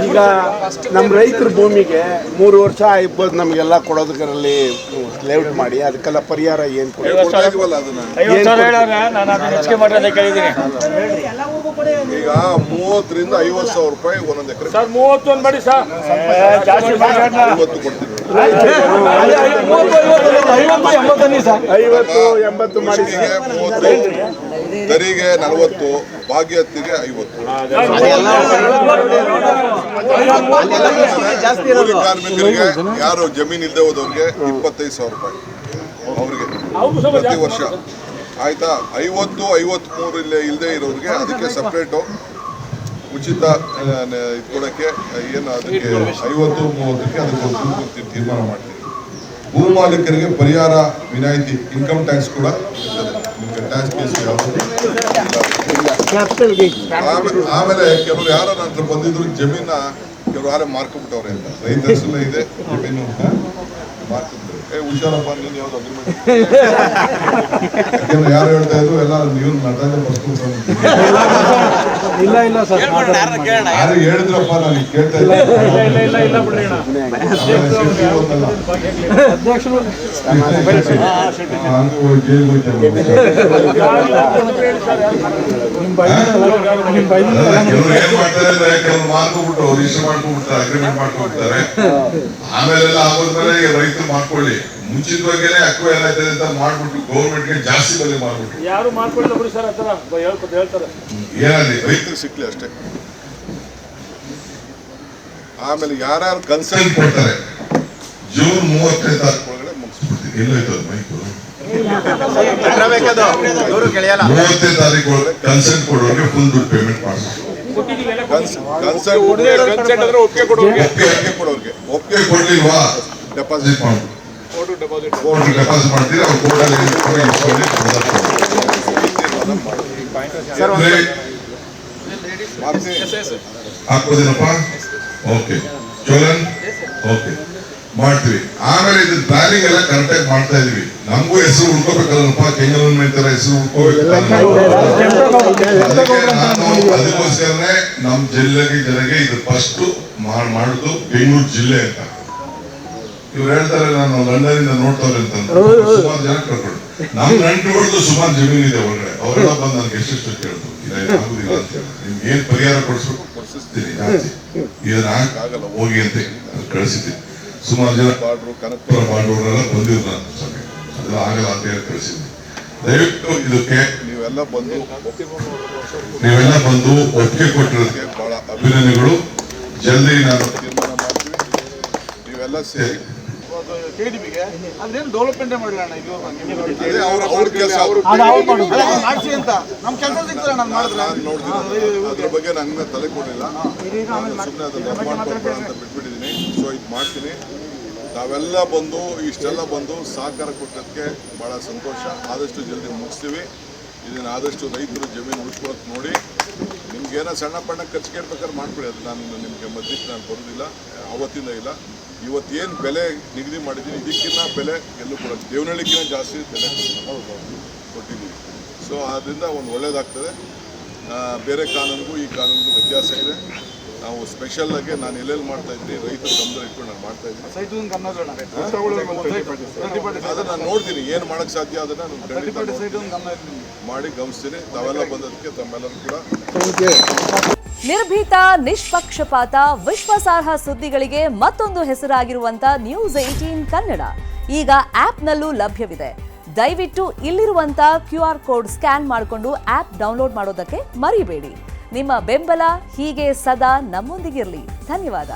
ಈಗ ನಮ್ಮ ರೈತರ ಭೂಮಿಗೆ 3 ವರ್ಷ ಆಗ್ಬೋದು ನಮಗೆಲ್ಲ ಕೊಡೋದರಲ್ಲಿ ಲೇಔಟ್ ಮಾಡಿ ಅದಕ್ಕೆಲ್ಲ ಪರಿಹಾರ ಏನು ಈಗ 30 ರಿಂದ 50 ಸಾವಿರ ರೂಪಾಯಿ ಒಂದೊಂದು ಎಕರೆ ಸರ್ 31 ಮಾಡಿ ಸರ್ ಜಾಸ್ತಿ 50 ಕೊಡ್ತೀನಿ 50-80 ಮಾಡಿ ತರಿಗೆ 40 ಭಾಗ್ಯತ್ತಿಗೆ 50 ಕೂಲಿ ಕಾರ್ಮಿಕರಿಗೆ ಯಾರು ಜಮೀನು ಇಲ್ಲದೆ ಹೋದವ್ರಿಗೆ 25,000 ರೂಪಾಯಿ ಅವ್ರಿಗೆ ಪ್ರತಿ ವರ್ಷ ಆಯ್ತಾ 50-53 ಇಲ್ಲದೆ ಇರೋರಿಗೆ ಅದಕ್ಕೆ ಸಪ್ರೇಟು ಉಚಿತ ಕೊಡೋಕ್ಕೆ ಏನು ಅದಕ್ಕೆ 50-30ಕ್ಕೆ ಅದಕ್ಕೆ ತೀರ್ಮಾನ ಮಾಡ್ತೀವಿ. ಭೂ ಮಾಲೀಕರಿಗೆ ಪರಿಹಾರ ವಿನಾಯಿತಿ ಇನ್ಕಮ್ ಟ್ಯಾಕ್ಸ್ ಕೂಡ ಟ್ಯಾಕ್ಸ್ ಆಮೇಲೆ ಕೆಲವರು ಯಾರು ನನ್ನ ಹತ್ರ ಬಂದಿದ್ರು ಜಮೀನ ಕೆಲವರು ಯಾರೇ ಮಾರ್ಕೊಂಡ್ಬಿಟ್ಟವ್ರೆ ಅಂತ ರೈತ ಹೆಸರು ಇದೆ ಜಮೀನು ಮಾರ್ಕೊಂಡ್ಬಿಟ್ಟು ಹುಷಾರಪ್ಪ ನೀನು ಯಾವ್ದು ಅಗ್ರಿಮೆಂಟ್ ಯಾಕೆಂದ್ರೆ ಯಾರು ಹೇಳ್ತಾ ಇದ್ರು ಎಲ್ಲ ನೀವು ನಟಾಜೆ ಬರ್ಸ್ಕೊಂಡು ಇಲ್ಲ ಸರ್ ಯಾರು ಹೇಳಿದ್ರಪ್ಪ ನಾನು ಕೇಳ್ತಾ ಇದ್ದೆ ಅಧ್ಯಕ್ಷರು ಮಾಡ್ಕೊಂಡ್ಬಿಟ್ಟು ರಿಜಿಸ್ಟರ್ ಮಾಡ್ಕೊಂಡ್ಬಿಡ್ತಾರೆ ಅಗ್ರಿಮೆಂಟ್ ಮಾಡ್ಕೊಂಡ್ಬಿಡ್ತಾರೆ ಆಮೇಲೆಲ್ಲ ಆಗೋದ್ಮೇಲೆ ರೈತರು ಮಾಡ್ಕೊಳ್ಳಿ ಮುಂಚಿತವಾಗೇನೆ ಅಕ್ವ ಏನಾಯ್ತದೆ ಅಂತ ಮಾಡ್ಬಿಟ್ಟು ಗೌರ್ಮೆಂಟ್ಗೆ ಜಾಸ್ತಿ ಬೆಲೆ ಮಾಡ್ಬಿಟ್ಟು ಯಾರು ಮಾಡ್ಕೊಳ್ಳಿ ಸರ್ ಆತರ ಹೇಳ್ತಾರೆ ಏನಲ್ಲಿ ರೈತರಿಗೆ ಸಿಕ್ಲಿ ಅಷ್ಟೇ. ಆಮೇಲೆ ಯಾರ್ಯಾರು ಕನ್ಸಲ್ಟ್ ಕೊಡ್ತಾರೆ ಜೂನ್ 30ನೇ ತಾರೀಕು ಒಳಗಡೆ ಮುಗಿಸ್ಬಿಡ್ತೀವಿ. ಎಲ್ಲೋಯ್ತು ಮೈಕು 30ನೇ ತಾರೀಕು ಒಳಗಡೆ ಕನ್ಸಲ್ಟ್ ಕೊಡೋರಿಗೆ ಫುಲ್ ದುಡ್ಡು ಪೇಮೆಂಟ್ ಮಾಡ್ಬೇಕು. ಒಪ್ಪಿಗೆ ಕೊಡ್ಲಿಲ್ವಾ ಡೆಪಾಸಿಟ್ ಮಾಡ್ಬಿಟ್ಟು ಡೆಪಾಸಿಟ್ ಮಾಡ್ತೀರಿ ಅವ್ರು ಹಾಕೋದಿನಪ್ಪ. ಓಕೆ ಚೋಲನ್ ಓಕೆ ಮಾಡ್ತೀವಿ. ಆಮೇಲೆ ಇದು ಪ್ಲಾನಿಂಗ್ ಎಲ್ಲ ಕರೆಕ್ಟಾಗಿ ಮಾಡ್ತಾ ಇದೀವಿ. ನಮಗೂ ಹೆಸರು ಉಳ್ಕೋಬೇಕಲ್ಲಪ್ಪ ಕೆಂಗಲ್ ತರ ಹೆಸರು ಅದಕ್ಕೋಸ್ಕರನೇ ನಮ್ಮ ಜನಗೆ ಇದು ಫಸ್ಟ್ ಮಾಡುದು ಬೆಂಗಳೂರು ಜಿಲ್ಲೆ ಅಂತ. ಇವ್ರು ಹೇಳ್ತಾರೆ ನಾನು ಲಂಡನ್ ಇಂದ ನೋಡ್ತವ್ರೆ ಅಂತಂದ್ರೆ ಸುಮಾರು ಜನ ಕರ್ಕೊಂಡು ನಮ್ ನಂಟುಗಳದ್ದು ಸುಮಾರು ಜಮೀನು ಇದೆ ಒಳಗಡೆ ಅವರೆಲ್ಲ ಬಂದು ನನ್ಗೆ ಎಷ್ಟೆಷ್ಟು ಕೇಳಿದ್ರು ಆಗುದಿಲ್ಲ ಅಂತ ಹೇಳಿ ನಿಮ್ಗೆ ಏನ್ ಪರಿಹಾರ ಕೊಡಿಸ್ಬೇಕು ಕೊಡಿಸ್ತೀನಿ ಜಾಸ್ತಿ ಇದನ್ನ ಆಗಲ್ಲ ಹೋಗಿ ಅಂತ ಕಳಿಸಿದ್ದೀನಿ. ಸುಮಾರು ಜನ ಕನಕಪುರ ಬಾಂಡವರೆಲ್ಲ ಬಂದಿದ್ರು ನಾನು ಸ್ವಾಮಿ ಅದೆಲ್ಲ ಆಗಲ್ಲ ಅಂತ ಹೇಳಿ ಕಳಿಸಿದ್ದೀನಿ. ದಯವಿಟ್ಟು ಇದಕ್ಕೆ ನೀವೆಲ್ಲ ಬಂದು ಒಪ್ಪಿಗೆ ಕೊಟ್ಟಿರೋದಕ್ಕೆ ಬಹಳ ಅಭಿನಂದನೆಗಳು. ಜಲ್ದಿ ನಾನು ತೀರ್ಮಾನ ಮಾಡ್ತೀವಿ. ನೀವೆಲ್ಲ ಸೇರಿ ಅದೇನು ಡೆವಲಪ್ಮೆಂಟ್ ಮಾಡಿಲ್ಲ ಅದ್ರ ಬಗ್ಗೆ ನನ್ನ ತಲೆ ಕೊಡಲಿಲ್ಲ. ಸುಮ್ಮನೆ ಅದನ್ನ ಮಾಡ್ಕೊಳ್ಬೇಡ ಅಂತ ಬಿಟ್ಬಿಟ್ಟಿದ್ದೀನಿ. ಸೊ ಇದು ಮಾಡ್ತೀನಿ. ನಾವೆಲ್ಲ ಬಂದು ಇಷ್ಟೆಲ್ಲ ಬಂದು ಸಹಕಾರ ಕೊಟ್ಟದಕ್ಕೆ ಬಹಳ ಸಂತೋಷ. ಆದಷ್ಟು ಜಲ್ದಿ ಮುಗಿಸ್ತೀವಿ ಇದನ್ನ. ಆದಷ್ಟು ರೈತರು ಜಮೀನು ಉಳಿಸ್ಕೊಳಕ್ಕೆ ನೋಡಿ. ನಿಮ್ಗೇನೋ ಸಣ್ಣ ಪಣ್ಣ ಖರ್ಚು ಕೇಳ್ಬೇಕಾದ್ರೆ ಮಾಡ್ಬಿಡಿ. ಅದು ನಾನು ನಿಮಗೆ ಮಧ್ಯಕ್ಕೆ ನಾನು ಬರೋದಿಲ್ಲ, ಅವತ್ತಿಂದ ಇಲ್ಲ. ಇವತ್ತೇನು ಬೆಲೆ ನಿಗದಿ ಮಾಡಿದ್ದೀನಿ ಇದಕ್ಕಿಂತ ಬೆಲೆ ಎಲ್ಲೂ ಕೂಡ ದೇವನಹಳ್ಳಿಗಿಂತ ಜಾಸ್ತಿ ಬೆಲೆ ಕೊಟ್ಟಿದ್ದೀವಿ. ಸೊ ಆದ್ದರಿಂದ ಒಂದು ಒಳ್ಳೇದಾಗ್ತದೆ. ಬೇರೆ ಕಾನೂನಿಗೂ ಈ ಕಾನೂನಿಗೂ ವ್ಯತ್ಯಾಸ ಇದೆ. ನಾವು ಸ್ಪೆಷಲ್ಲಾಗಿ ನಾನು ಎಲ್ಲೆಲ್ಲಿ ಮಾಡ್ತಾ ಇದ್ದೀನಿ ರೈತರ ಗಮನ ಇಟ್ಕೊಂಡು ನಾನು ಮಾಡ್ತಾ ಇದ್ದೀನಿ. ಅದನ್ನು ನಾನು ನೋಡ್ತೀನಿ ಏನು ಮಾಡೋಕ್ಕೆ ಸಾಧ್ಯ ಅದನ್ನು ನಾನು ಖಂಡಿತ ಮಾಡಿ ಗಮನಿಸ್ತೀನಿ. ತಾವೆಲ್ಲ ಬಂದದಕ್ಕೆ ತಮ್ಮೆಲ್ಲರೂ ಕೂಡ ನಿರ್ಭೀತ, ನಿಷ್ಪಕ್ಷಪಾತ, ವಿಶ್ವಾಸಾರ್ಹ ಸುದ್ದಿಗಳಿಗೆ ಮತ್ತೊಂದು ಹೆಸರಾಗಿರುವಂತ News18 ಕನ್ನಡ ಈಗ ಆಪ್ನಲ್ಲೂ ಲಭ್ಯವಿದೆ. ದಯವಿಟ್ಟು ಇಲ್ಲಿರುವಂತ QR ಕೋಡ್ ಸ್ಕ್ಯಾನ್ ಮಾಡಿಕೊಂಡು ಆಪ್ ಡೌನ್ಲೋಡ್ ಮಾಡೋದಕ್ಕೆ ಮರಿಬೇಡಿ. ನಿಮ್ಮ ಬೆಂಬಲ ಹೀಗೆ ಸದಾ ನಮ್ಮೊಂದಿಗಿರಲಿ. ಧನ್ಯವಾದ.